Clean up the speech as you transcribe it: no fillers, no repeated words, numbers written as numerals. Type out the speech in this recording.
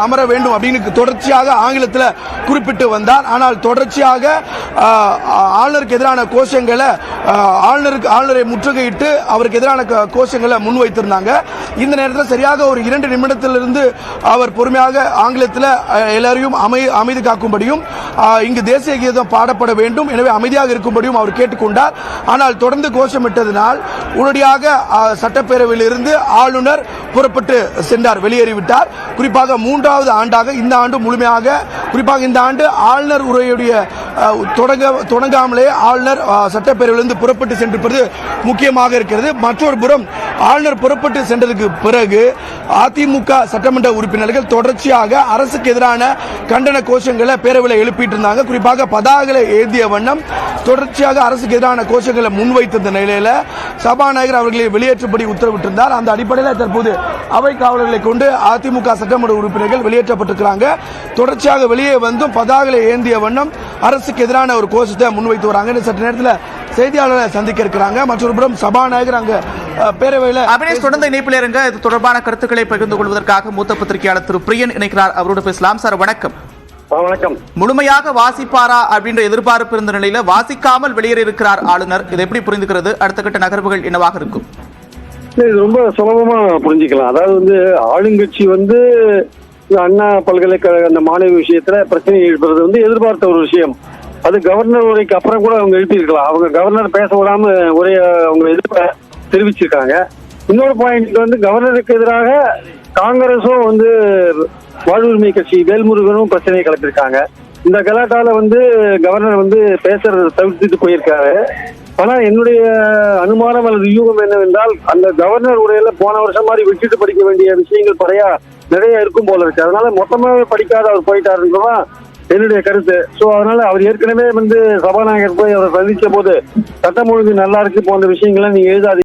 அமர வேண்டும் அப்படின்னு தொடர்ச்சியாக ஆங்கிலத்தில் குறிப்பிட்டு வந்தார். ஆனால் தொடர்ச்சியாக ஆளுநருக்கு எதிரான கோஷங்களை ஆளுநரை முற்றுகையிட்டு அவருக்கு எதிரான கோஷங்களை முன்வைத்திருந்தாங்க. இந்த நேரத்தில் சரியாக ஒரு 2 நிமிடத்திலிருந்து அவர் பொறுமையாக ஆங்கிலத்தில் எல்லாரையும் அமைதி காக்கும்படியும் இங்கு தேசிய கீதம் பாடப்பட வேண்டும், எனவே அமைதியாக இருக்கும்படியும் அவர் கேட்டுக்கொண்டார். ஆனால் தொடர்ந்து கோஷமிட்டதனால் உடனடியாக சட்டப்பேரவையில் இருந்து ஆளுநர் புறப்பட்டு சென்றார், வெளியேறிவிட்டார். குறிப்பாக 3வது ஆண்டாக இந்த ஆண்டு முழுமையாக, குறிப்பாக இந்த ஆண்டு ஆளுநர் உரையுடைய தொடங்காமலே ஆளுநர் சட்டப்பேரவையிலிருந்து புறப்பட்டு சென்றிருப்பது முக்கியமாக இருக்கிறது. மற்றொரு புறம் ஆளுநர் புறப்பட்டு சென்றதுக்கு பிறகு அதிமுக சட்டமன்ற உறுப்பினர்கள் தொடர்ச்சியாக அரசுக்கு எதிரான கண்டன கோஷங்களை பேரவையில் எழுப்பிட்டு இருந்தாங்க. குறிப்பாக பதாகைகளை ஏந்திய வண்ணம் தொடர்ச்சியாக அரசுக்கு எதிரான கோஷங்களை முன்வைத்திருந்த நிலையில சபாநாயகர் அவர்களை வெளியேற்றபடி உத்தரவிட்டிருந்தார். அந்த அடிப்படையில் தற்போது அவை காவலர்களை கொண்டு அதிமுக சட்டமன்ற உறுப்பினர்கள் வெளியேற்றப்பட்டிருக்கிறாங்க. தொடர்ச்சியாக வெளியே வந்தும் பதாகைகளை ஏந்திய வண்ணம் அரசுக்கு எதிரான ஒரு கோஷத்தை முன்வைத்து வராங்க. சற்று நேரத்தில் செய்தியாளர்களை சந்திக்க இருக்கிறாங்க. மற்றொரு புறம் சபாநாயகர் அங்க பேரவையில் அபினேஷ் தொடர்ந்து இணைப்பில் இருங்க. இது தொடர்பான கருத்துக்களை பகிர்ந்து கொள்வதற்காக மூத்த பத்திரிகையாளர் திரு பிரியன் இணைக்கிறார். அவரோடு பேசலாம். சார் வணக்கம். வணக்கம். முழுமையாக வாசிப்பாரா அப்படின்ற எதிர்பார்ப்பு இருந்த நிலையில வாசிக்காமல் வெளியேறி இருக்கிறார் ஆளுநர். இதை எப்படி புரிந்துக்கிறது? அடுத்த கட்ட நகர்வுகள் என்னவாக இருக்கும்? இது ரொம்ப சுலபமா புரிஞ்சுக்கலாம். அதாவது ஆளுங்கட்சி அண்ணா பல்கலைக்கழக அந்த மாணவி விஷயத்துல பிரச்சனை எழுப்புறது எதிர்பார்த்த ஒரு விஷயம். அது கவர்னர் உரைக்கு அப்புறம் கூட அவங்க எழுப்பியிருக்கலாம். அவங்க கவர்னர் பேச விடாம ஒரே அவங்க எதிர்ப்பை தெரிவிச்சிருக்காங்க. இன்னொரு பாயிண்ட் கவர்னருக்கு எதிராக காங்கிரஸும் வாழ்வுரிமை கட்சி வேல்முருகனும் பிரச்சனையை கிளப்பியிருக்காங்க. இந்த கலாட்டால கவர்னர் பேசுறத தவிர்த்துட்டு போயிருக்காரு. ஆனா என்னுடைய அனுமானம் அல்லது யூகம் என்னவென்றால், அந்த கவர்னர் உரையில போன வருஷம் மாதிரி விட்டுட்டு படிக்க வேண்டிய விஷயங்கள் நிறைய இருக்கும் போல இருக்கு. அதனால மொத்தமாவே படிக்காத அவர் போயிட்டாருன்றதான் என்னுடைய கருத்து. சோ அதனால அவர் ஏற்கனவே சபாநாயகர் போய் அவரை சந்திச்ச போது சட்டம் ஒழுங்கு நல்லா இருக்கு போன்ற விஷயங்களை நீங்க எழுதாதீங்க.